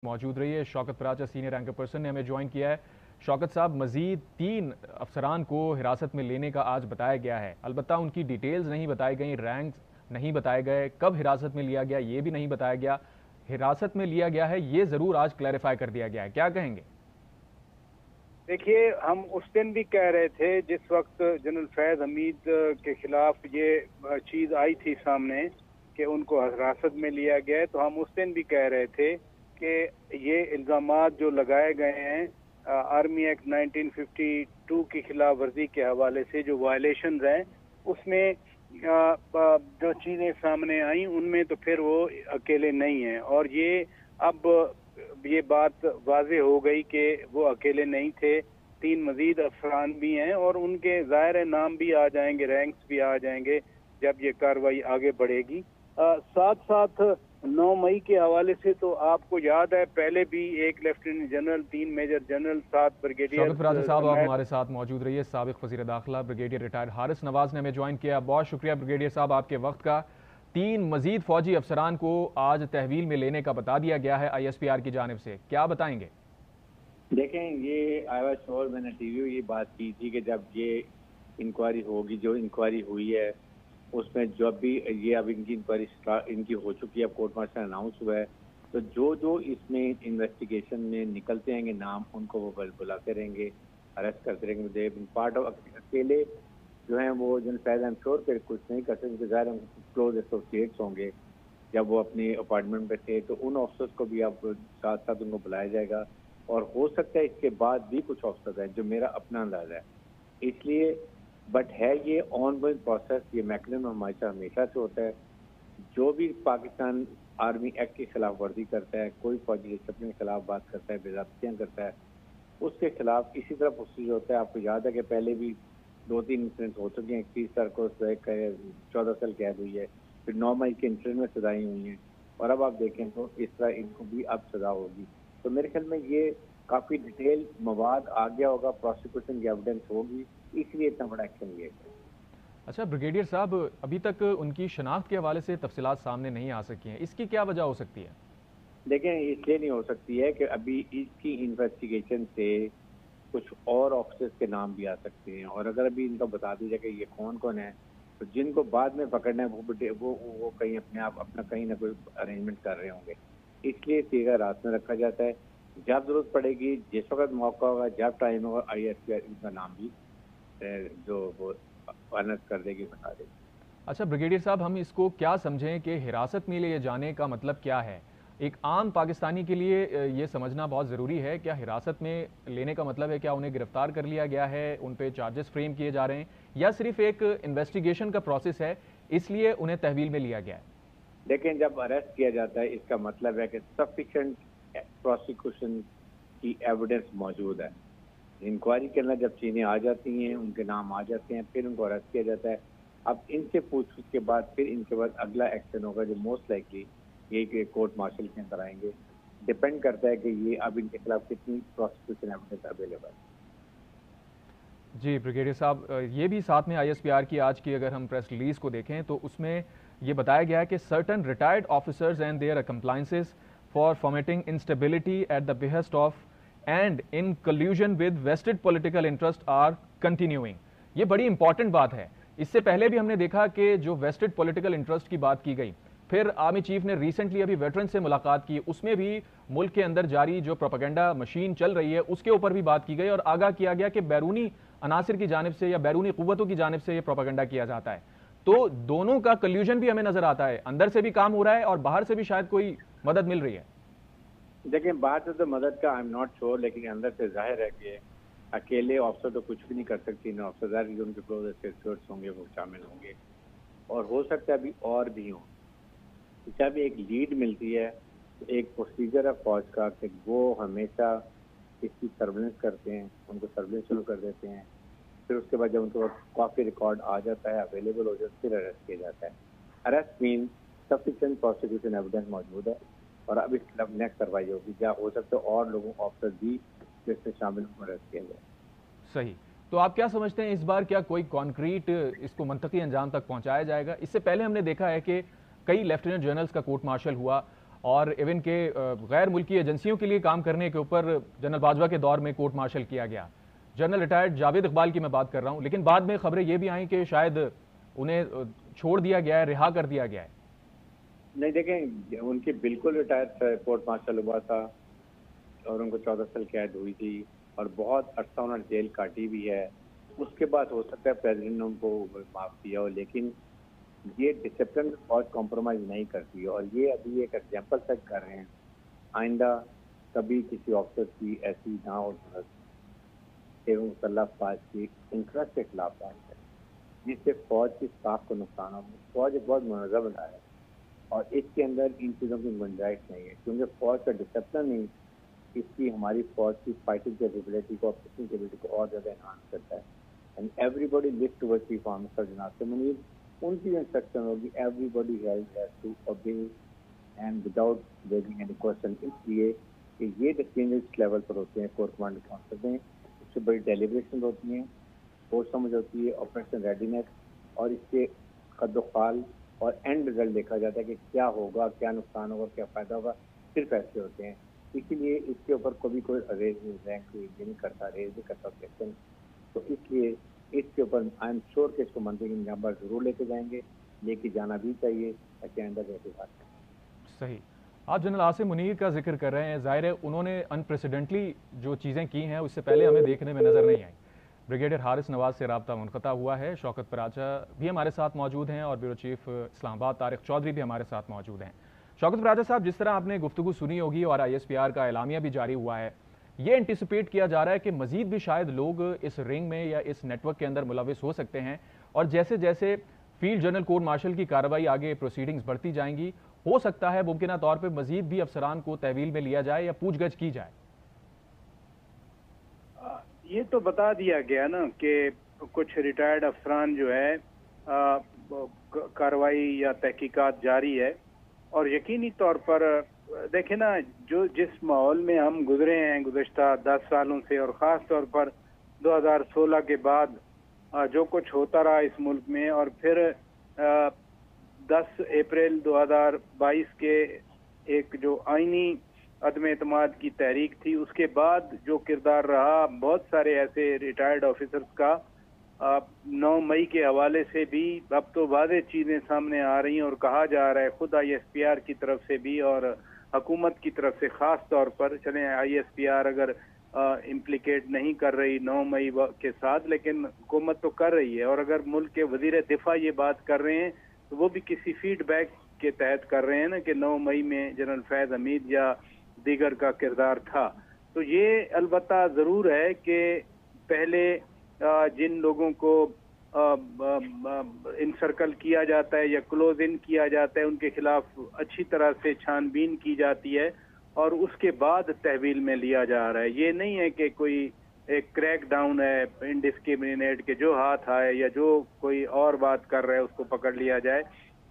موجود رہی ہے شوکت پراچا سینئر اینکر پرسن نے ہمیں جوائن کیا ہے۔ شوکت صاحب، مزید 3 افسران کو حراست میں لینے کا آج بتایا گیا ہے، البتہ ان کی ڈیٹیلز نہیں بتائی گئیں، رینکس نہیں بتائے گئے، کب حراست میں لیا گیا یہ بھی نہیں بتایا گیا۔ حراست میں لیا گیا ہے یہ ضرور آج کلیریفائی کر دیا گیا ہے، کیا کہیں گے؟ دیکھیے، ہم اس دن بھی کہہ رہے تھے جس وقت جنرل فیض حمید کے خلاف یہ چیز آئی تھی سامنے کہ ان کو حراست میں لیا گیا ہے، تو ہم اس دن بھی کہہ رہے تھے کہ یہ الزامات جو لگائے گئے ہیں آرمی ایکٹ 1952 کی خلاف ورزی کے حوالے سے جو وائلیشنز ہیں، اس میں جو چیزیں سامنے آئیں ان میں تو پھر وہ اکیلے نہیں ہیں، اور یہ اب یہ بات واضح ہو گئی کہ وہ اکیلے نہیں تھے، 3 مزید افسران بھی ہیں اور ان کے ظاہر نام بھی آ جائیں گے، رینکس بھی آ جائیں گے جب یہ کارروائی آگے بڑھے گی۔ ساتھ ساتھ 9 مئی کے حوالے سے تو آپ کو یاد ہے پہلے بھی 1 lieutenant general, 3 major general, 7 brigadier. Shaukat Paracha sahab, آپ ہمارے ساتھ موجود رہیے۔ سابق وزیر داخلہ بریگیڈیئر ریٹائرڈ حارث نواز نے ہمیں جوائن کیا، بہت شکریہ بریگیڈیئر صاحب آپ کے وقت کا۔ 3 مزید فوجی افسران کو آج تحویل میں لینے کا بتا دیا گیا ہے ISPR کی جانب سے، کیا بتائیں گے؟ دیکھیں، یہ آئی واز شور، میں نے ٹی وی میں یہ بات کی تھی کہ جب یہ انکوائری ہوگی، جو انکوائری ہوئی ہے اس میں جب بھی یہ اب ان کی انکوائری ان کی ہو چکی ہے، اب کورٹ مارشل اناؤنس ہوا ہے، تو جو اس میں انویسٹیگیشن میں نکلتے ہیں گے نام، ان کو وہ بلاتے رہیں گے، اریسٹ کرتے رہیں گے۔ پارٹ آف اکیلے جو ہیں وہ جن فیض ایم شور پہ کچھ نہیں کر سکتے، ظاہر کلوز ایسوسیٹس ہوں گے، جب وہ اپنی اپارٹمنٹ پہ تھے تو ان آفیسرس کو بھی اب ساتھ ساتھ ان کو بلایا جائے گا، اور ہو سکتا ہے اس کے بعد بھی کچھ آفیسرز ہیں، جو میرا اپنا اندازہ ہے۔ اس لیے بٹ ہے یہ آن گوئنگ پروسیس، یہ میکنزم ہمارے ساتھ ہمیشہ سے ہوتا ہے۔ جو بھی پاکستان آرمی ایکٹ کی خلاف ورزی کرتا ہے، کوئی فوجی ڈسپلن کے خلاف بات کرتا ہے، بے ضابطگیاں کرتا ہے، اس کے خلاف اسی طرح پروسیجر ہوتا ہے۔ آپ کو یاد ہے کہ پہلے بھی 2-3 انسیڈنٹ ہو چکے ہیں، 30 سال کو 14 سال قید ہوئی ہے، پھر 9 مئی کے انسیڈنٹ میں سزائیں ہوئی ہیں، اور اب آپ دیکھیں تو اس طرح ان کو بھی اب سزا ہوگی۔ تو میرے خیال میں یہ کافی ڈیٹیل مواد آ گیا ہوگا، پروسیکیوشن کی ایویڈنس ہوگی، اس لیے اتنا بڑا ایکشن لیا گیا۔ اچھا بریگیڈیئر صاحب، ابھی تک ان کی شناخت کے حوالے سے تفصیلات سامنے نہیں آ سکی ہیں، اس کی کیا وجہ ہو سکتی ہے؟ دیکھیں، اس لیے نہیں ہو سکتی ہے کہ ابھی اس کی انویسٹیگیشن سے کچھ اور آفیسرز کے نام بھی آ سکتے ہیں، اور اگر ابھی ان کو بتا دیا جائے کہ یہ کون کون ہے، تو جن کو بعد میں پکڑنا ہے وہ کہیں اپنے آپ اپنا کہیں نہ کوئی ارینجمنٹ کر رہے ہوں گے، اس لیے سیگا رات میں رکھا جاتا ہے۔ جب ضرورت پڑے گی، جس وقت موقع ہوگا، جب ٹائم ہوگا، ISPR ان کا نام بھی جو وہ اناؤنس کر دے گی، بتا دے گی۔ اچھا بریگیڈیئر صاحب، ہم اس کو کیا سمجھیں کہ حراست میں لے جانے کا مطلب کیا ہے؟ ایک عام پاکستانی کے لیے یہ سمجھنا بہت ضروری ہے، کیا حراست میں لینے کا مطلب ہے کیا انہیں گرفتار کر لیا گیا ہے، ان پہ چارجز فریم کیے جا رہے ہیں، یا صرف ایک انویسٹیگیشن کا پروسیس ہے اس لیے انہیں تحویل میں لیا گیا ہے؟ لیکن جب اریسٹ کیا جاتا ہے، اس کا مطلب ہے کہ سفیشینٹ پروسیکیوشن کی ایویڈنس موجود ہے۔ انکوائری کے اندر جب چیزیں آ جاتی ہیں، ان کے نام آ جاتے ہیں، پھر ان کو اریسٹ کیا جاتا ہے۔ اب ان سے پوچھ گچھ کے بعد پھر ان کے بعد اگلا ایکشن ہوگا، جو موسٹ لائکلی یہ کہ کورٹ مارشل کے اندر آئیں گے۔ ڈپینڈ کرتا ہے کہ یہ اب ان کے خلاف کتنی پروسیکیوشن ایویڈنس اویلیبل ہے۔ جی بریگیڈیئر صاحب، یہ بھی ساتھ میں ISPR کی آج کی اگر ہم پریس ریلیز کو دیکھیں تو اس میں یہ بتایا گیا ہے کہ certain retired officers and their accomplices for fomenting instability at the behest of and in collusion with vested political interest are continuing. یہ بڑی امپورٹنٹ بات ہے۔ اس سے پہلے بھی ہم نے دیکھا کہ جو ویسٹڈ پولیٹیکل انٹرسٹ کی بات کی گئی، پھر آرمی چیف نے ریسنٹلی ابھی ویٹرن سے ملاقات کی، اس میں بھی ملک کے اندر جاری جو پروپیگنڈا مشین چل رہی ہے اس کے اوپر بھی بات کی گئی، اور آگاہ کیا گیا کہ بیرونی عناصر کی جانب سے یا بیرونی قوتوں کی جانب سے یہ پروپیگنڈا کیا جاتا ہے۔ تو دونوں کا کلیوژن بھی ہمیں نظر آتا ہے، اندر سے بھی کام ہو رہا ہے اور باہر سے بھی شاید کوئی مدد مل رہی ہے۔ دیکھیں، بات تو مدد کا آئی ایم ناٹ شیور، لیکن اندر سے ظاہر ہے کہ اکیلے آفیسر تو کچھ بھی نہیں کر سکتی، نہ آفیسر جو ان کے کلوز ایسوسیٹس ہوں گے وہ شامل ہوں گے، اور ہو سکتا ہے ابھی اور بھی ہوں۔ جب ایک لیڈ ملتی ہے تو ایک پروسیجر ہے فوج کا کہ وہ ہمیشہ اس کی سرویلنس کرتے ہیں، ان کو سرویلنس شروع کر دیتے ہیں، پھر اس کے بعد جب ان کو کافی ریکارڈ آ جاتا ہے، اویلیبل ہو جاتا ہے، پھر اریسٹ کیا جاتا ہے۔ اریسٹ مین سفیشینٹ پروسیکیوشن ایویڈنس موجود ہے، اور اب اس خلاف نیکسٹ کارروائی ہوگی، کیا ہو سکتا ہے اور لوگوں آفیسر بھی جس سے شامل ہوں اریسٹ کیا جائے۔ صحیح۔ تو آپ کیا سمجھتے ہیں اس بار کیا کوئی کانکریٹ اس کو منطقی انجام تک پہنچایا جائے گا؟ اس سے پہلے ہم نے دیکھا ہے کہ کئی لیفٹیننٹ جنرلز کا کورٹ مارشل ہوا، اور ایون کے غیر ملکی ایجنسیوں کے لیے کام کرنے کے اوپر جنرل باجوہ کے دور میں کورٹ مارشل کیا گیا. جنرل ریٹائرڈ جاوید اقبال کی میں بات کر رہا ہوں, لیکن بعد میں خبریں یہ بھی آئیں کہ شاید انہیں چھوڑ دیا گیا ہے, رہا کر دیا گیا ہے. نہیں دیکھیں, ان کی بالکل ریٹائر کورٹ مارشل ہوا تھا اور ان کو 14 سال قید ہوئی تھی اور بہت عرصہ انہوں نے جیل کاٹی بھی ہے. اس کے بعد ہو سکتا ہے پریزیڈنٹ نے ان کو معاف کیا ہو, لیکن یہ ڈسپلن فوج کمپرومائز نہیں کرتی اور یہ ابھی ایک ایگزامپل سیٹ کر رہے ہیں. آئندہ کبھی کسی آفیسر کی ایسی نہ ہو کہ وہ مسلح افواج کی انٹرسٹ کے خلاف کام کرے جس سے فوج کی اسٹاف کو نقصان ہو. فوج ایک بہت منظم ادارہ ہے اور اس کے اندر ان چیزوں کی گنجائش نہیں ہے, کیونکہ فوج کا ڈسپلن ہی اس کی ہماری فوج کی فائٹنگ کیپیبلٹی کو, آپریشن کیپیبلٹی کو اور زیادہ انہانس کرتا ہے. And everybody list toward chief officer جناب سے منیر, ان کی انسٹرکشن ہوگی everybody has to obey and without raising any question. اس لیے کہ یہ ڈسٹنگوشڈ لیول پر ہوتے ہیں کور کمانڈ کونسل میں, اس سے بڑی ڈیلیبریشن ہوتی ہیں, سوچ سمجھ ہوتی ہے, آپریشن ریڈینیس, اور اس کے خد و خال اور اینڈ رزلٹ دیکھا جاتا ہے کہ کیا ہوگا, کیا نقصان ہوگا, کیا فائدہ ہوگا, صرف ایسے ہوتے ہیں. اسی لیے اس کے اوپر کبھی کوئی رینک نہیں کرتا, ریز نہیں کرتا آپریشن. تو اس لیے اس کے اوپر آئی ایم شیور کہ اس کو منتری کے نگران ضرور لے کے جائیں گے, لے کے جانا بھی چاہیے تاکہ آئندہ بہتر بات کریں. صحیح. آپ جنرل عاصم منیر کا ذکر کر رہے ہیں, ظاہر ہے انہوں نے انپریسیڈنٹلی جو چیزیں کی ہیں اس سے پہلے ہمیں دیکھنے میں نظر نہیں آئی. بریگیڈیئر حارث نواز سے رابطہ منقطع ہوا ہے. شوکت پراچا بھی ہمارے ساتھ موجود ہیں اور بیورو چیف اسلام آباد طارق چودھری بھی ہمارے ساتھ موجود ہیں. شوکت پراچا صاحب, جس طرح آپ نے گفتگو سنی ہوگی اور ISPR کا اعلامیہ بھی جاری ہوا ہے, یہ انٹیسپیٹ کیا جا رہا ہے کہ مزید بھی شاید لوگ اس رنگ میں یا اس نیٹ ورک کے اندر ملوث ہو سکتے ہیں, اور جیسے جیسے فیلڈ جنرل کورٹ مارشل کی کارروائی آگے پروسیڈنگز بڑھتی جائیں گی, ہو سکتا ہے ممکنہ طور پہ مزید بھی افسران کو تحویل میں لیا جائے یا پوچھ گچھ کی جائے. یہ تو بتا دیا گیا نا کہ کچھ ریٹائرڈ افسران جو ہے کارروائی یا تحقیقات جاری ہے, اور یقینی طور پر دیکھیں نا, جس ماحول میں ہم گزرے ہیں گزشتہ 10 سالوں سے, اور خاص طور پر 2016 کے بعد جو کچھ ہوتا رہا اس ملک میں, اور پھر 10 اپریل 2022 کے ایک جو آئینی عدم اعتماد کی تحریک تھی, اس کے بعد جو کردار رہا بہت سارے ایسے ریٹائرڈ آفیسرز کا, 9 مئی کے حوالے سے بھی اب تو واضح چیزیں سامنے آ رہی ہیں, اور کہا جا رہا ہے خود ISPR کی طرف سے بھی اور حکومت کی طرف سے خاص طور پر, چلیں ISPR اگر امپلیکیٹ نہیں کر رہی 9 مئی کے ساتھ, لیکن حکومت تو کر رہی ہے, اور اگر ملک کے وزیر دفاع یہ بات کر رہے ہیں تو وہ بھی کسی فیڈ بیک کے تحت کر رہے ہیں نا کہ 9 مئی میں جنرل فیض حمید یا دیگر کا کردار تھا. تو یہ البتہ ضرور ہے کہ پہلے جن لوگوں کو انسرکل کیا جاتا ہے یا کلوز ان کیا جاتا ہے ان کے خلاف اچھی طرح سے چھان بین کی جاتی ہے, اور اس کے بعد تحویل میں لیا جا رہا ہے. یہ نہیں ہے کہ کوئی ایک کریک ڈاؤن ہے انڈسکریمنیٹ کے جو ہاتھ آئے یا جو کوئی اور بات کر رہا ہے اس کو پکڑ لیا جائے,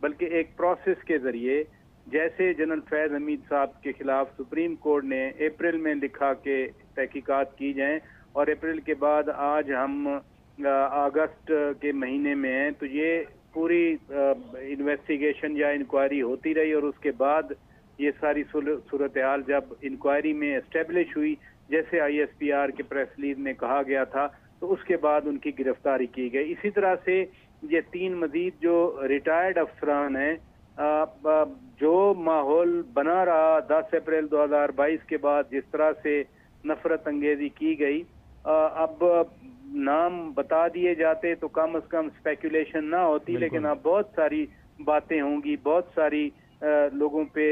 بلکہ ایک پروسیس کے ذریعے, جیسے جنرل فیض حمید صاحب کے خلاف سپریم کورٹ نے اپریل میں لکھا کہ تحقیقات کی جائیں, اور اپریل کے بعد آج ہم اگست کے مہینے میں ہیں, تو یہ پوری انویسٹیگیشن یا انکوائری ہوتی رہی, اور اس کے بعد یہ ساری صورتحال جب انکوائری میں اسٹیبلش ہوئی جیسے ISPR کے پریس ریلیز میں کہا گیا تھا, تو اس کے بعد ان کی گرفتاری کی گئی. اسی طرح سے یہ 3 مزید جو ریٹائرڈ افسران ہیں, جو ماحول بنا رہا 10 اپریل 2022 کے بعد, جس طرح سے نفرت انگیزی کی گئی, اب نام بتا دیے جاتے تو کم از کم اسپیکولیشن نہ ہوتی, لیکن اب بہت ساری باتیں ہوں گی, بہت ساری لوگوں پہ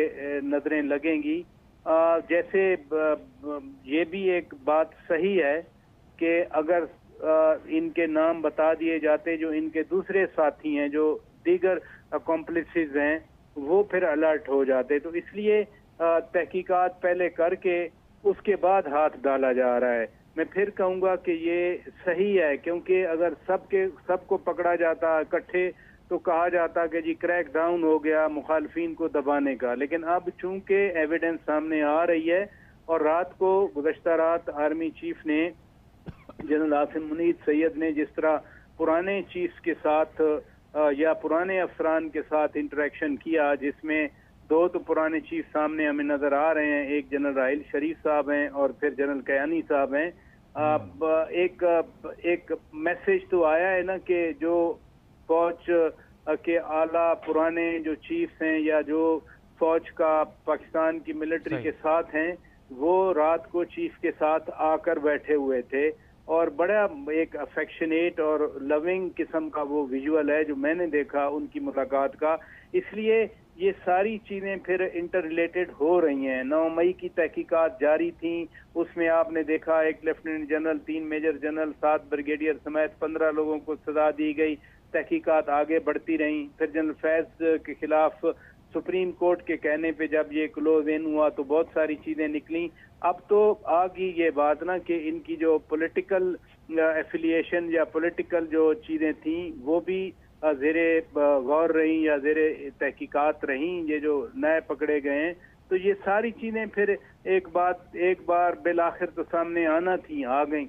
نظریں لگیں گی. جیسے یہ بھی ایک بات صحیح ہے کہ اگر ان کے نام بتا دیے جاتے جو ان کے دوسرے ساتھی ہیں, جو دیگر اکمپلسز ہیں, وہ پھر الرٹ ہو جاتے. تو اس لیے تحقیقات پہلے کر کے اس کے بعد ہاتھ ڈالا جا رہا ہے. میں پھر کہوں گا کہ یہ صحیح ہے, کیونکہ اگر سب کو پکڑا جاتا اکٹھے تو کہا جاتا کہ جی کریک ڈاؤن ہو گیا مخالفین کو دبانے کا, لیکن اب چونکہ ایویڈنس سامنے آ رہی ہے, اور رات کو گزشتہ رات آرمی چیف نے جنرل عاصم منیر سید نے جس طرح پرانے چیفز کے ساتھ یا پرانے افسران کے ساتھ انٹریکشن کیا, جس میں دو تو پرانے چیف سامنے ہمیں نظر آ رہے ہیں، ایک جنرل راحیل شریف صاحب ہیں اور پھر جنرل کیانی صاحب ہیں۔ ایک میسج تو آیا ہے نا کہ جو فوج کے اعلیٰ پرانے جو چیفز ہیں یا جو فوج کا پاکستان کی ملٹری کے ساتھ ہیں، وہ رات کو چیف کے ساتھ آ کر بیٹھے ہوئے تھے، اور بڑا ایک افیکشنیٹ اور لونگ قسم کا وہ ویژول ہے جو میں نے دیکھا ان کی ملاقات کا۔ اس لیے یہ ساری چیزیں پھر انٹر ریلیٹڈ ہو رہی ہیں۔ 9 مئی کی تحقیقات جاری تھیں، اس میں آپ نے دیکھا ایک lieutenant general, 3 major general, 7 brigadier سمیت 15 لوگوں کو سزا دی گئی۔ تحقیقات آگے بڑھتی رہیں، پھر جنرل فیض کے خلاف سپریم کورٹ کے کہنے پہ جب یہ کلوز ان ہوا تو بہت ساری چیزیں نکلیں۔ اب تو آ گئی یہ بات نا کہ ان کی جو پولیٹیکل ایفیلیشن یا پولیٹیکل جو چیزیں تھیں وہ بھی زیر غور رہیں یا زیر تحقیقات رہیں، یہ جو نئے پکڑے گئے ہیں۔ تو یہ ساری چیزیں پھر ایک بار بالآخر تو سامنے آنا تھیں، آ گئیں۔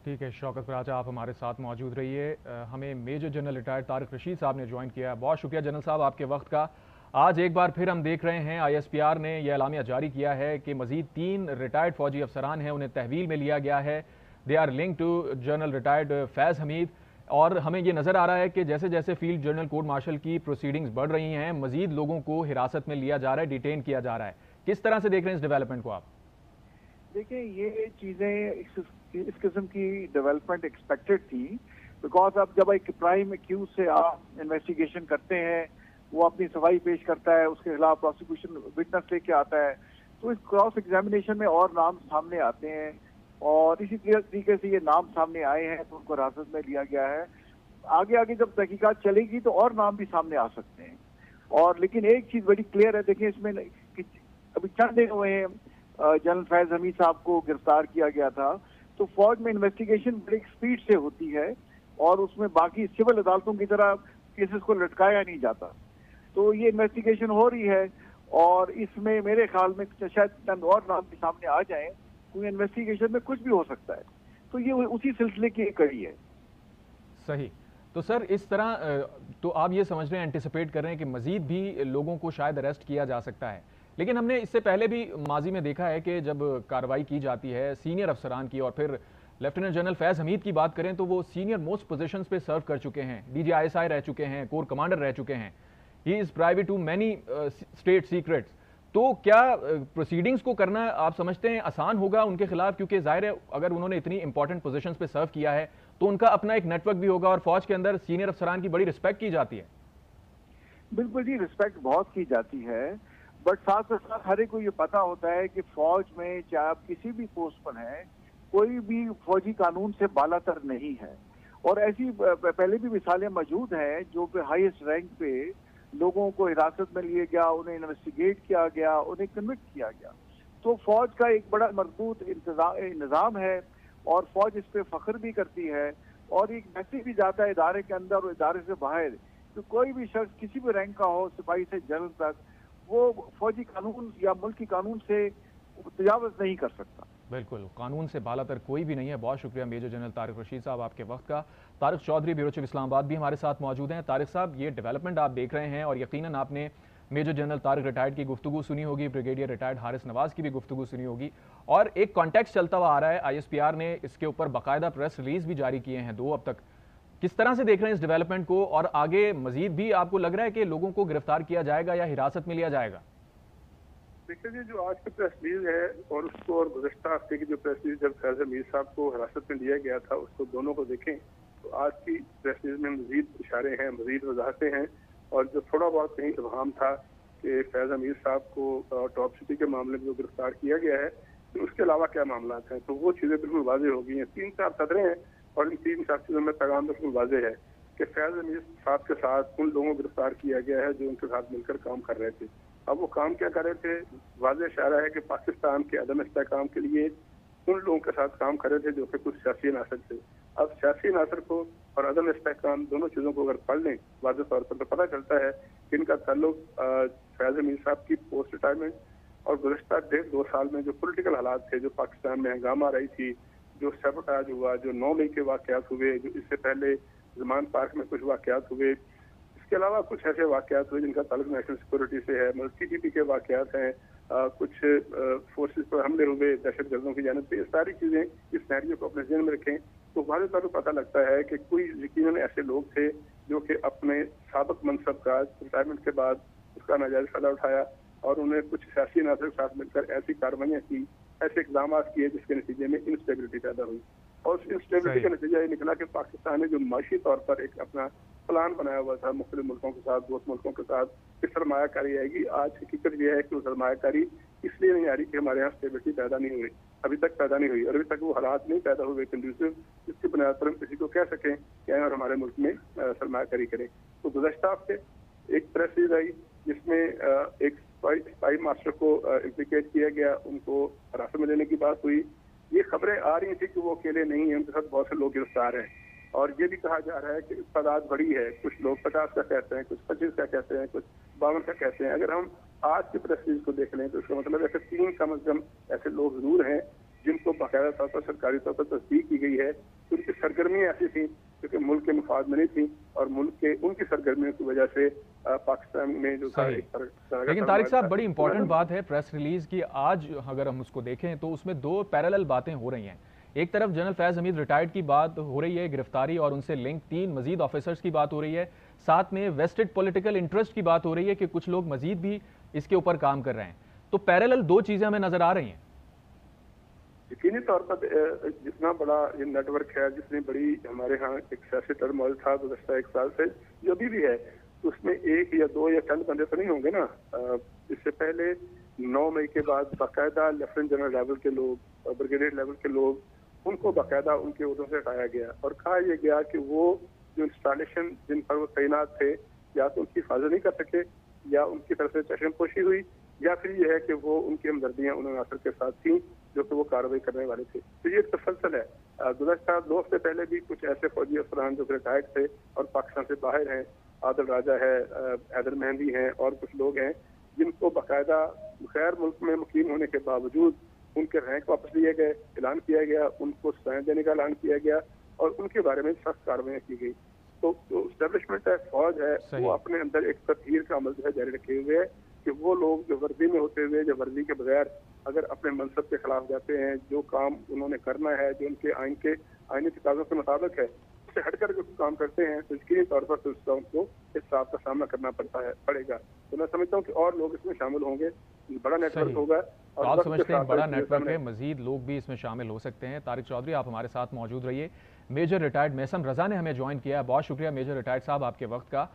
ٹھیک ہے شوکت پراجا، آپ ہمارے ساتھ موجود رہیے۔ ہمیں major general retired Tariq Rashid صاحب نے جوائن کیا ہے، بہت شکریہ جنرل صاحب آپ کے وقت کا۔ آج ایک بار پھر ہم دیکھ رہے ہیں ISPR نے یہ اعلامیہ جاری کیا ہے کہ مزید 3 ریٹائرڈ فوجی افسران ہیں، انہیں تحویل میں لیا گیا ہے۔ They are link to general retired Faiz Hameed, اور ہمیں یہ نظر آ رہا ہے کہ جیسے جیسے فیلڈ جنرل کورٹ مارشل کی پروسیڈنگز بڑھ رہی ہیں، مزید لوگوں کو حراست میں لیا جا رہا ہے، ڈیٹین کیا جا رہا ہے۔ کس طرح سے دیکھ رہے ہیں اس ڈیولپمنٹ کو آپ؟ دیکھیں یہ چیزیں اس قسم کی ڈیولپمنٹ ایکسپیکٹڈ تھی، بیکاز اب جب ایک پرائم ایکیوز سے آپ انویسٹیگیشن کرتے ہیں، وہ اپنی صفائی پیش کرتا ہے، اس کے خلاف پروسیکیوشن وٹنس لے کے آتا ہے، تو اس کراس ایگزامینیشن میں اور نام سامنے آتے ہیں، اور اسی طریقے سے یہ نام سامنے آئے ہیں تو ان کو حراست میں لیا گیا ہے۔ آگے جب تحقیقات چلے گی تو اور نام بھی سامنے آ سکتے ہیں، اور لیکن ایک چیز بڑی کلیئر ہے، دیکھیں اس میں ابھی چند دن ہوئے ہیں جنرل فیض حمید صاحب کو گرفتار کیا گیا تھا، تو فوج میں انویسٹیگیشن بڑی سپیڈ سے ہوتی ہے، اور اس میں باقی سول عدالتوں کی طرح کیسز کو لٹکایا نہیں جاتا۔ تو یہ انویسٹیگیشن ہو رہی ہے، اور اس میں میرے خیال میں شاید چند اور نام بھی سامنے آ جائیں، کوئی انویسٹیگیشن میں کچھ بھی ہو سکتا ہے، تو یہ اسی سلسلے کی ایک کڑی ہے۔ صحیح، تو سر اس طرح تو آپ یہ سمجھ رہے ہیں، انٹیسپیٹ کر رہے ہیں کہ مزید بھی لوگوں کو شاید اریسٹ کیا جا سکتا ہے، لیکن ہم نے اس سے پہلے بھی ماضی میں دیکھا ہے کہ جب کارروائی کی جاتی ہے سینئر افسران کی، اور پھر لیفٹیننٹ جنرل فیض حمید کی بات کریں تو وہ سینئر موسٹ پوزیشنز پہ سرو کر چکے ہیں، DG/ISI رہ چکے ہیں، کور کمانڈر رہ چکے ہیں، he is privy to many state secrets. تو کیا پروسیڈنگز کو کرنا آپ سمجھتے ہیں آسان ہوگا ان کے خلاف؟ کیونکہ ظاہر ہے اگر انہوں نے اتنی امپورٹنٹ پوزیشنز پہ سرو کیا ہے تو ان کا اپنا ایک نیٹ ورک بھی ہوگا، اور فوج کے اندر سینئر افسران کی بڑی رسپیکٹ کی جاتی ہے۔ بالکل جی، رسپیکٹ بہت کی جاتی ہے، بٹ ساتھ ہر ایک کو یہ پتا ہوتا ہے کہ فوج میں چاہے آپ کسی بھی پوسٹ پر ہیں، کوئی بھی فوجی قانون سے بالا تر نہیں ہے، اور ایسی پہلے بھی مثالیں موجود ہیں جو ہائیسٹ رینک پہ لوگوں کو حراست میں لیے گیا، انہیں انویسٹیگیٹ کیا گیا، انہیں کنوکٹ کیا گیا۔ تو فوج کا ایک بڑا مربوط نظام ہے، اور فوج اس پہ فخر بھی کرتی ہے، اور ایک میسیج بھی جاتا ہے ادارے کے اندر اور ادارے سے باہر کہ کوئی بھی شخص کسی بھی رینک کا ہو، سپاہی سے جنرل تک، وہ فوجی قانون یا ملکی قانون سے تجاوز نہیں کر سکتا۔ بالکل، قانون سے بالا تر کوئی بھی نہیں ہے۔ بہت شکریہ میجر جنرل طارق رشید صاحب آپ کے وقت کا۔ طارق چودھری بیورو چیف اسلام آباد بھی ہمارے ساتھ موجود ہیں۔ طارق صاحب، یہ ڈیولپمنٹ آپ دیکھ رہے ہیں، اور یقیناً آپ نے میجر جنرل طارق ریٹائرڈ کی گفتگو سنی ہوگی، بریگیڈیئر ریٹائرڈ حارث نواز کی بھی گفتگو سنی ہوگی، اور ایک کانٹیکسٹ چلتا ہوا آ رہا ہے۔ ISPR نے اس کے اوپر باقاعدہ پریس ریلیز بھی جاری کیے ہیں 2 اب تک۔ کس طرح سے دیکھ رہے ہیں اس ڈیولپمنٹ کو، اور آگے مزید بھی آپ کو لگ رہا ہے کہ لوگوں کو گرفتار کیا جائے گا یا حراست میں لیا جائے گا؟ دیکھیں جی، جو آج کی پریس ریلیز ہے اور اس کو، اور گزشتہ ہفتے کی جو پریس ریلیز جب فیض حمید صاحب کو حراست میں لیا گیا تھا، اس کو دونوں کو دیکھیں تو آج کی پریس ریلیز میں مزید اشارے ہیں، مزید وضاحتیں ہیں، اور جو تھوڑا بہت کہیں ابہام تھا کہ فیض حمید صاحب کو ٹاپ سٹی کے معاملے میں جو گرفتار کیا گیا ہے، تو اس کے علاوہ کیا معاملات ہیں، تو وہ چیزیں بالکل واضح ہو گئی ہیں۔ 3-4 سطریں ہیں، اور ان 3-4 چیزوں میں پیغام بالکل واضح ہے کہ فیض حمید صاحب کے ساتھ ان لوگوں کو گرفتار کیا گیا ہے جو ان کے ساتھ مل کر کام کر رہے تھے۔ اب وہ کام کیا کر رہے تھے؟ واضح اشارہ ہے کہ پاکستان کے عدم استحکام کے لیے ان لوگوں کے ساتھ کام کر رہے تھے جو کہ کچھ سیاسی عناصر تھے۔ اب سیاسی عناصر کو اور عدم استحکام دونوں چیزوں کو اگر پڑھ لیں واضح طور پر تو پتہ چلتا ہے کہ ان کا تعلق فیض حمید صاحب کی پوسٹ ریٹائرمنٹ اور گزشتہ 1.5-2 سال میں جو پولیٹیکل حالات تھے، جو پاکستان میں ہنگامہ رہی تھی، جو سیبوٹاج ہوا، جو 9 مئی کے واقعات ہوئے، جو اس سے پہلے زمان پارک میں کچھ واقعات ہوئے، اس کے علاوہ کچھ ایسے واقعات ہوئے جن کا تعلق نیشنل سیکورٹی سے ہے، TTP کے واقعات ہیں، کچھ فورسز پر حملے ہوئے دہشت گردوں کی جانب سے. یہ ساری چیزیں اس سینیریو کو اپنے ذہن میں رکھیں تو واضح طور پر پتہ لگتا ہے کہ کوئی یقیناً ایسے لوگ تھے جو کہ اپنے سابق منصب کا ریٹائرمنٹ کے بعد اس کا ناجائز فائدہ اٹھایا اور انہیں کچھ سیاسی عناصر کے ساتھ مل کر ایسی کاروائیاں کی، ایسے اقدامات کیے جس کے نتیجے میں انسٹیبلٹی پیدا ہوئی. اور اس انسٹیبلٹی کا نتیجہ یہ نکلا کہ پاکستان نے جو معاشی طور پر ایک اپنا پلان بنایا ہوا تھا مختلف ملکوں کے ساتھ، دوست ملکوں کے ساتھ کہ سرمایہ کاری آئے گی، آج حقیقت یہ ہے کہ وہ سرمایہ کاری اس لیے نہیں آ رہی کہ ہمارے یہاں اسٹیبلٹی پیدا نہیں ہوئی، ابھی تک پیدا نہیں ہوئی، اور ابھی تک وہ حالات نہیں پیدا ہوئے کنڈیوسو جس کی بنیاد پر ہم کسی کو کہہ سکیں کہ اور ہمارے ملک میں سرمایہ کاری کریں. تو گزشتہ ہفتے ایک پریس ریلیز آئی جس میں ایک اسپائی ماسٹر کو امپلیکیٹ کیا گیا، ان کو حراست میں لینے کی بات ہوئی. یہ خبریں آ رہی تھی کہ وہ اکیلے نہیں ہیں، ان کے ساتھ بہت سے لوگ گرفتار ہیں، اور یہ بھی کہا جا رہا ہے کہ تعداد بڑی ہے، کچھ لوگ 50 کا کہتے ہیں، کچھ 25 کا کہتے ہیں، کچھ 52 کا کہتے ہیں. اگر ہم آج کی پریس ریلیز کو دیکھ لیں تو اس کا مطلب ایسے 3 کم از کم ایسے لوگ ضرور ہیں جن کو باقاعدہ طور پر سرکاری طور پر تصدیق کی گئی ہے. ان کی سرگرمیاں ایسی تھیں جو کہ ملک کے مفاد میں نہیں تھیں، اور ملک کے ان کی سرگرمیوں کی وجہ سے پاکستان میں جو تھا. لیکن طارق صاحب بڑی امپورٹنٹ بات ہے پریس ریلیز کی آج اگر ہم اس کو دیکھیں تو اس میں 2 پیرالل باتیں ہو رہی ہیں. ایک طرف جنرل فیض حمید ریٹائرڈ کی بات ہو رہی ہے، گرفتاری اور ان سے لنک 3 مزید آفیسرز کی بات ہو رہی ہے، ساتھ میں ویسٹڈ پولیٹیکل انٹرسٹ کی بات ہو رہی ہے کہ کچھ لوگ مزید بھی اس کے اوپر کام کر رہے ہیں. تو پیرالل 2 چیزیں ہمیں نظر آ رہی ہیں. یقینی طور پر جتنا بڑا یہ نیٹ ورک ہے، جتنی بڑی ہمارے ہاں ایک سیاسی ٹرموئل تھا گزشتہ 1 سال سے جو ابھی بھی ہے، تو اس میں 1 یا 2 یا چند بندے تو نہیں ہوں گے نا. اس سے پہلے 9 مئی کے بعد باقاعدہ لیفٹیننٹ جنرل لیول کے لوگ، بریگیڈیئر لیول کے لوگ، ان کو باقاعدہ ان کے عہدوں سے ہٹایا گیا اور کہا یہ گیا کہ وہ جو انسٹالیشن جن پر وہ تعینات تھے یا تو ان کی حفاظت نہیں کر سکے، یا ان کی طرف سے چشم پوشی ہوئی، یا پھر یہ ہے کہ وہ ان کی ہمدردیاں ان عناصر کے ساتھ تھیں جو کہ وہ کارروائی کرنے والے تھے. تو یہ ایک تسلسل ہے. گزشتہ 2 ہفتے پہلے بھی کچھ ایسے فوجی افسران جو ریٹائرڈ تھے اور پاکستان سے باہر ہیں، عادل راجہ ہے، حیدر مہندی ہیں، اور کچھ لوگ ہیں جن کو باقاعدہ غیر ملک میں مقیم ہونے کے باوجود ان کے رینک واپس لیے گئے، اعلان کیا گیا، ان کو سائن دینے کا اعلان کیا گیا اور ان کے بارے میں سخت کارروائیاں کی گئی. تو جو اسٹیبلشمنٹ ہے، فوج ہے، وہ اپنے اندر ایک تطہیر کا عمل جو ہے جاری رکھے ہوئے ہے کہ وہ لوگ جو وردی میں ہوتے ہوئے، جو وردی کے بغیر اگر اپنے منصب کے خلاف جاتے ہیں، جو کام انہوں نے کرنا ہے، جو ان کے آئینی تقاضوں کے مطابق ہے، اس سے ہٹ کر جو کام کرتے ہیں تو یقینی طور پر ان کو اس صاحب کا سامنا کرنا پڑے گا. تو میں سمجھتا ہوں کہ اور لوگ اس میں شامل ہوں گے، بڑا نیٹ ورک ہوگا. اور آپ سمجھتے ہیں بڑا نیٹ ورک ہے، مزید لوگ بھی اس میں شامل ہو سکتے ہیں. طارق چودھری آپ ہمارے ساتھ موجود رہیے. میجر ریٹائرڈ میسم رضا نے ہمیں جوائن کیا ہے. بہت شکریہ میجر ریٹائرڈ صاحب آپ کے وقت کا.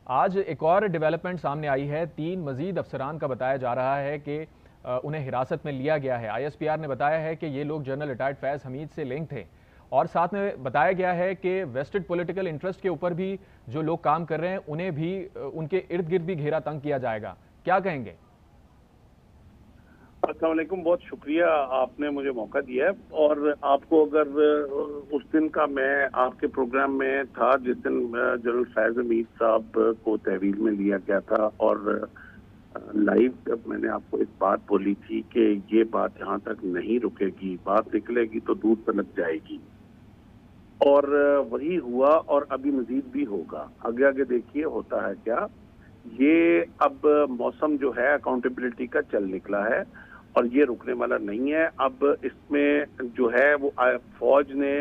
آج ایک اور ڈیولپمنٹ سامنے آئی ہے. 3 مزید افسران کا بتایا جا رہا ہے کہ انہیں حراست میں لیا گیا ہے. ISPR نے بتایا ہے کہ یہ لوگ جنرل ریٹائرڈ فیض حمید سے لنک تھے، اور ساتھ میں بتایا گیا ہے کہ ویسٹڈ پولیٹیکل انٹرسٹ کے اوپر بھی جو لوگ کام کر رہے ہیں انہیں بھی ان کے ارد گرد بھی گھیرا تنگ کیا جائے گا. کیا کہیں گے؟ السلام علیکم، بہت شکریہ آپ نے مجھے موقع دیا ہے. اور آپ کو اگر اس دن کا میں آپ کے پروگرام میں تھا جس دن جنرل فیض حمید صاحب کو تحویل میں لیا گیا تھا، اور لائیو جب میں نے آپ کو ایک بات بولی تھی کہ یہ بات یہاں تک نہیں رکے گی، بات نکلے گی تو دور تلک جائے گی، اور وہی ہوا اور ابھی مزید بھی ہوگا. آگے آگے دیکھیے ہوتا ہے کیا. یہ اب موسم جو ہے اکاؤنٹیبلٹی کا چل نکلا ہے اور یہ رکنے والا نہیں ہے. اب اس میں جو ہے وہ فوج نے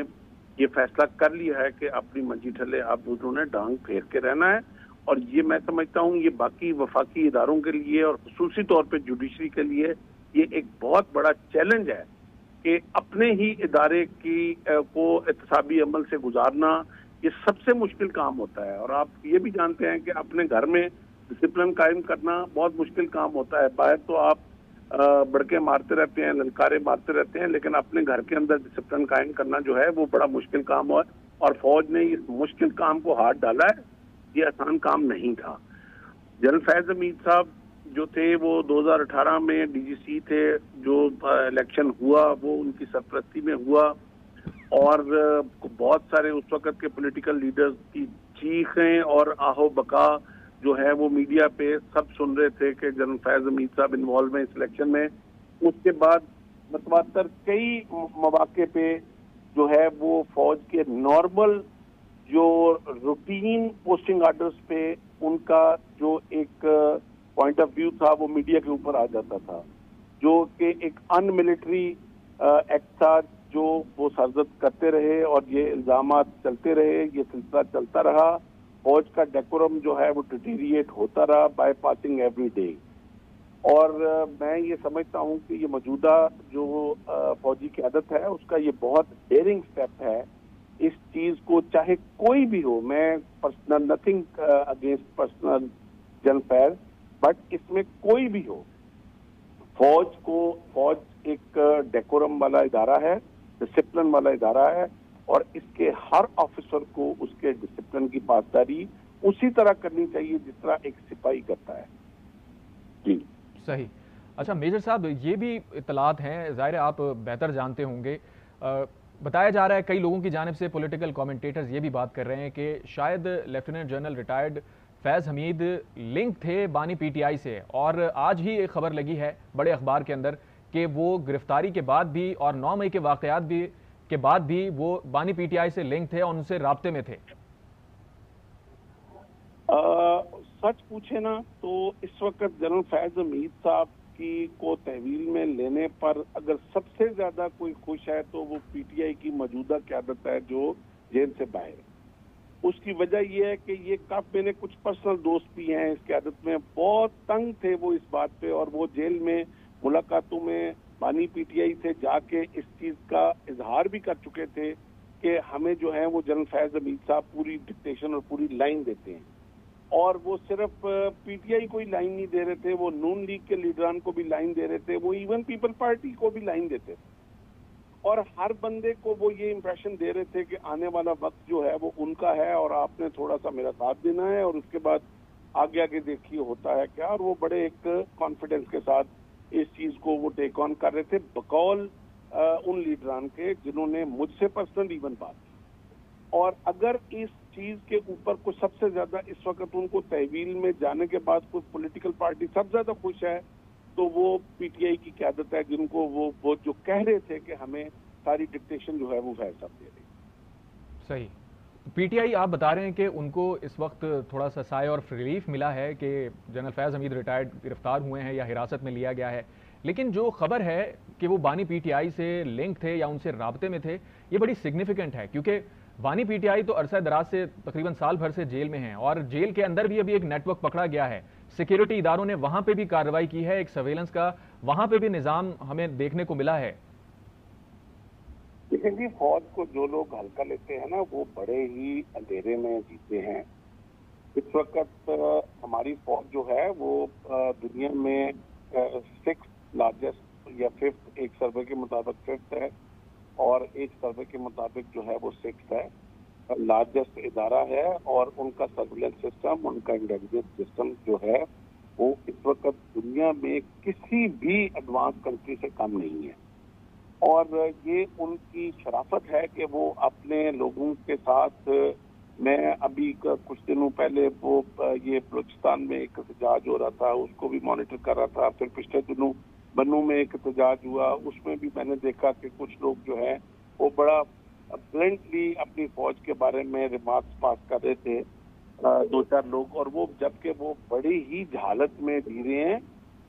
یہ فیصلہ کر لیا ہے کہ اپنی منجی ٹھلے اب انہوں نے ڈانگ پھیر کے رہنا ہے. اور یہ میں سمجھتا ہوں یہ باقی وفاقی اداروں کے لیے اور خصوصی طور پہ جوڈیشری کے لیے یہ ایک بہت بڑا چیلنج ہے کہ اپنے ہی ادارے کی کو احتسابی عمل سے گزارنا یہ سب سے مشکل کام ہوتا ہے. اور آپ یہ بھی جانتے ہیں کہ اپنے گھر میں ڈسپلن قائم کرنا بہت مشکل کام ہوتا ہے. باہر تو آپ بڑکے مارتے رہتے ہیں، للکارے مارتے رہتے ہیں، لیکن اپنے گھر کے اندر ڈسپلن قائم کرنا جو ہے وہ بڑا مشکل کام ہے. اور فوج نے اس مشکل کام کو ہاتھ ڈالا ہے. یہ آسان کام نہیں تھا. جنرل فیض حمید صاحب جو تھے وہ 2018 میں DGC تھے. جو الیکشن ہوا وہ ان کی سرپرستی میں ہوا، اور بہت سارے اس وقت کے پولیٹیکل لیڈرز کی چیخیں اور آہو بکا جو ہے وہ میڈیا پہ سب سن رہے تھے کہ جنرل فیض حمید صاحب انوالو ہیں اس الیکشن میں. اس کے بعد متواتر کئی مواقع پہ جو ہے وہ فوج کے نارمل جو روٹین پوسٹنگ آرڈرز پہ ان کا جو ایک پوائنٹ آف ویو تھا وہ میڈیا کے اوپر آ جاتا تھا، جو کہ ایک ان ملٹری ایکٹ تھا جو وہ سرزد کرتے رہے اور یہ الزامات چلتے رہے، یہ سلسلہ چلتا رہا. فوج کا ڈیکورم جو ہے وہ ڈیٹیریٹ ہوتا رہا بائی پاسنگ ایوری ڈے. اور میں یہ سمجھتا ہوں کہ یہ موجودہ جو فوجی قیادت ہے اس کا یہ بہت ڈیئرنگ سٹیپ ہے اس چیز کو، چاہے کوئی بھی ہو. میں personal nothing against personal general Faiz, but اس میں کوئی بھی ہو، فوج ایک ڈیکورم والا ادارہ ہے، ڈسپلن والا ادارہ ہے، اور اس کے ہر آفیسر کو اس کے ڈسپلن کی پاسداری اسی طرح کرنی چاہیے جس طرح ایک سپاہی کرتا ہے. جی صحیح. اچھا میجر صاحب، یہ بھی اطلاعات ہیں، ظاہر ہے آپ بہتر جانتے ہوں گے، بتایا جا رہا ہے کئی لوگوں کی جانب سے، پولیٹیکل کامنٹیٹرز یہ بھی بات کر رہے ہیں کہ شاید لیفٹیننٹ جنرل ریٹائرڈ فیض حمید لنک تھے بانی پی ٹی آئی سے، اور آج ہی ایک خبر لگی ہے بڑے اخبار کے اندر کہ وہ گرفتاری کے بعد بھی اور 9 مئی کے واقعات بھی کے بعد بھی وہ بانی پی ٹی آئی سے لنک تھے اور ان سے رابطے میں تھے. سچ پوچھے نا تو اس وقت جنرل فیض حمید صاحب کی کو تحویل میں لینے پر اگر سب سے زیادہ کوئی خوش ہے تو وہ پی ٹی آئی کی موجودہ قیادت ہے جو جیل سے باہر. اس کی وجہ یہ ہے کہ یہ میرے کچھ پرسنل دوست بھی ہیں اس قیادت میں، بہت تنگ تھے وہ اس بات پہ، اور وہ جیل میں ملاقاتوں میں بانی پی ٹی آئی سے جا کے اس چیز کا اظہار بھی کر چکے تھے کہ ہمیں جو ہے وہ جنرل فیض حمید صاحب پوری ڈکٹیشن اور پوری لائن دیتے ہیں. اور وہ صرف پی ٹی آئی کو ہی لائن نہیں دے رہے تھے، وہ نون لیگ کے لیڈران کو بھی لائن دے رہے تھے، وہ ایون پیپل پارٹی کو بھی لائن دیتے تھے، اور ہر بندے کو وہ یہ امپریشن دے رہے تھے کہ آنے والا وقت جو ہے وہ ان کا ہے اور آپ نے تھوڑا سا میرا ساتھ دینا ہے، اور اس کے بعد آگے آگے دیکھیے ہوتا ہے کیا. اور وہ بڑے ایک کانفیڈنس کے ساتھ اس چیز کو وہ ٹیک آن کر رہے تھے بقول ان لیڈران کے جنہوں نے مجھ سے پرسنل ایون بات کی. اور اگر اس چیز کے اوپر کو سب سے زیادہ اس وقت ان کو تحویل میں جانے کے بعد کوئی پولیٹیکل پارٹی سب سے زیادہ خوش ہے تو وہ پی ٹی آئی کی قیادت ہے، جن کو وہ جو کہہ رہے تھے کہ ہمیں ساری ڈکٹیشن جو ہے وہ فیض صاحب دے رہے. صحیح. پی ٹی آئی آپ بتا رہے ہیں کہ ان کو اس وقت تھوڑا سا سائے اور ریلیف ملا ہے کہ جنرل فیض حمید ریٹائرڈ گرفتار ہوئے ہیں یا حراست میں لیا گیا ہے، لیکن جو خبر ہے کہ وہ بانی پی ٹی آئی سے لنک تھے یا ان سے رابطے میں تھے، یہ بڑی سگنیفیکنٹ ہے، کیونکہ بانی پی ٹی آئی تو عرصہ دراز سے تقریباً سال بھر سے جیل میں ہیں، اور جیل کے اندر بھی ابھی ایک نیٹ ورک پکڑا گیا ہے، سیکیورٹی اداروں نے وہاں پہ بھی کارروائی کی ہے، ایک سرویلنس کا وہاں پہ بھی نظام ہمیں دیکھنے کو ملا ہے. لیکن جی فوج کو جو لوگ ہلکا لیتے ہیں نا وہ بڑے ہی اندھیرے میں جیتے ہیں. اس وقت ہماری فوج جو ہے وہ دنیا میں 6th لارجسٹ یا 5th، ایک سروے کے مطابق 5th ہے اور ایک سروے کے مطابق جو ہے وہ 6th ہے، لارجسٹ ادارہ ہے، اور ان کا سرویلنس سسٹم، ان کا انٹیلیجنس سسٹم جو ہے وہ اس وقت دنیا میں کسی بھی ایڈوانس کنٹری سے کم نہیں ہے. اور یہ ان کی شرافت ہے کہ وہ اپنے لوگوں کے ساتھ، میں ابھی کچھ دنوں پہلے وہ یہ بلوچستان میں ایک احتجاج ہو رہا تھا اس کو بھی مانیٹر کر رہا تھا، پھر پچھلے دنوں بنوں میں ایک احتجاج ہوا، اس میں بھی میں نے دیکھا کہ کچھ لوگ جو ہے وہ بڑا بلنٹلی اپنی فوج کے بارے میں ریمارکس پاس کر رہے تھے 2-4 لوگ، اور وہ جبکہ وہ بڑی ہی جہالت میں جی رہے ہیں.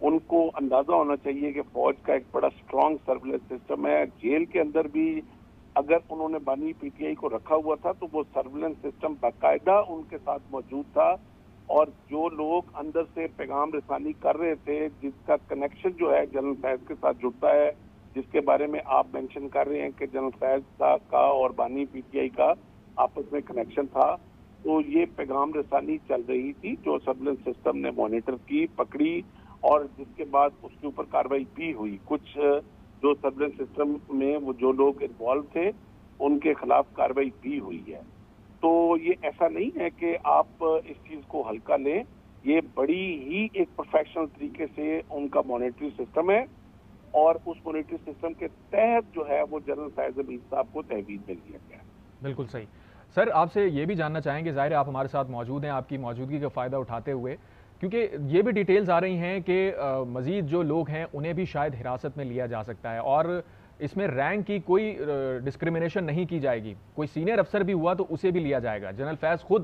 ان کو اندازہ ہونا چاہیے کہ فوج کا ایک بڑا اسٹرانگ سرویلنس سسٹم ہے. جیل کے اندر بھی اگر انہوں نے بانی پی ٹی آئی کو رکھا ہوا تھا تو وہ سرویلنس سسٹم باقاعدہ ان کے ساتھ موجود تھا، اور جو لوگ اندر سے پیغام رسانی کر رہے تھے جس کا کنیکشن جو ہے جنرل فیض کے ساتھ جڑتا ہے، جس کے بارے میں آپ مینشن کر رہے ہیں کہ جنرل فیض صاحب کا اور بانی پی ٹی آئی کا آپس میں کنیکشن تھا، تو یہ پیغام رسانی چل رہی تھی جو سرویلنس سسٹم نے مانیٹر کی، پکڑی، اور جس کے بعد اس کے اوپر کارروائی بھی ہوئی. کچھ جو سرویلنس سسٹم میں وہ جو لوگ انوالو تھے ان کے خلاف کارروائی بھی ہوئی ہے. تو یہ ایسا نہیں ہے کہ آپ اس چیز کو ہلکا لیں، یہ بڑی ہی ایک پروفیشنل طریقے سے ان کا مانیٹری سسٹم ہے، اور اس مانیٹری سسٹم کے تحت جو ہے وہ جنرل فیض حمید صاحب کو تحویل میں لیا گیا. بالکل صحیح. سر آپ سے یہ بھی جاننا چاہیں گے، ظاہر ہے آپ ہمارے ساتھ موجود ہیں، آپ کی موجودگی کا فائدہ اٹھاتے ہوئے، کیونکہ یہ بھی ڈیٹیلز آ رہی ہیں کہ مزید جو لوگ ہیں انہیں بھی شاید حراست میں لیا جا سکتا ہے، اور اس میں رینک کی کوئی ڈسکریمنیشن نہیں کی جائے گی، کوئی سینئر افسر بھی ہوا تو اسے بھی لیا جائے گا. جنرل فیض خود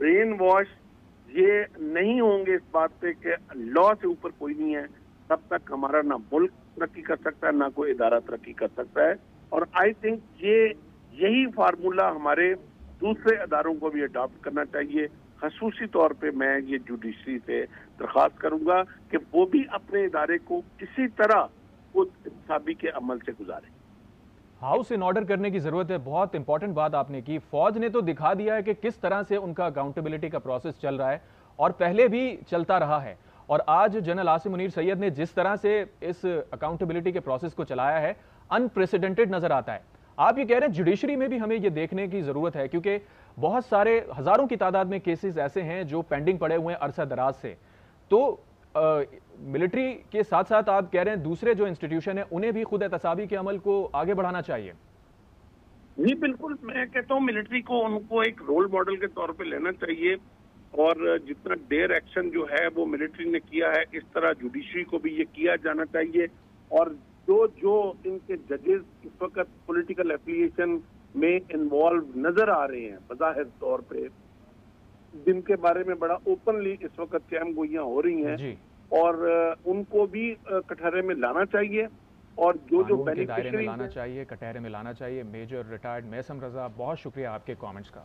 برین واش یہ نہیں ہوں گے اس بات پہ کہ لا سے اوپر کوئی نہیں ہے، تب تک ہمارا نہ ملک ترقی کر سکتا ہے، نہ کوئی ادارہ ترقی کر سکتا ہے. اور آئی تھنک یہی فارمولا ہمارے دوسرے اداروں کو بھی اڈاپٹ کرنا چاہیے. خصوصی طور پہ میں یہ جوڈیشری سے درخواست کروں گا کہ وہ بھی اپنے ادارے کو اسی طرح خود انصافی کے عمل سے گزارے. ہاؤس ان آرڈر کرنے کی ضرورت ہے. بہت امپورٹنٹ بات آپ نے کی. فوج نے تو دکھا دیا ہے کہ کس طرح سے ان کا اکاؤنٹیبلٹی کا پروسیس چل رہا ہے اور پہلے بھی چلتا رہا ہے. اور آج جنرل عاصم منیر سید نے جس طرح سے اس اکاؤنٹیبلٹی کے پروسیس کو چلایا ہے انپریسیڈنٹڈ نظر آتا ہے. آپ یہ کہہ رہے ہیں جوڈیشری میں بھی ہمیں یہ دیکھنے کی ضرورت ہے کیونکہ بہت سارے ہزاروں کی تعداد میں کیسز ایسے ہیں جو پینڈنگ پڑے ہوئے ہیں عرصہ دراز سے. تو ملٹری کے ساتھ ساتھ آپ کہہ رہے ہیں دوسرے جو انسٹیٹیوشن ہیں انہیں بھی خود احتسابی کے عمل کو آگے بڑھانا چاہیے. جی بالکل، میں کہتا ہوں ملٹری کو ان کو ایک رول ماڈل کے طور پہ لینا چاہیے، اور جتنا ڈیر ایکشن جو ہے وہ ملٹری نے کیا ہے اس طرح جوڈیشری کو بھی یہ کیا جانا چاہیے. اور جو ان کے ججز اس وقت پولیٹیکل ایفیلیشن میں انوالو نظر آ رہے ہیں بظاہر طور پہ، جن کے بارے میں بڑا اوپنلی اس وقت قیام گوئیاں ہو رہی ہیں، اور ان کو بھی کٹہرے میں لانا چاہیے، اور جو دائرے میں لانا چاہیے، کٹہرے میں لانا چاہیے. میجر ریٹائرڈ میسم رضا، بہت شکریہ آپ کے کامنٹس کا.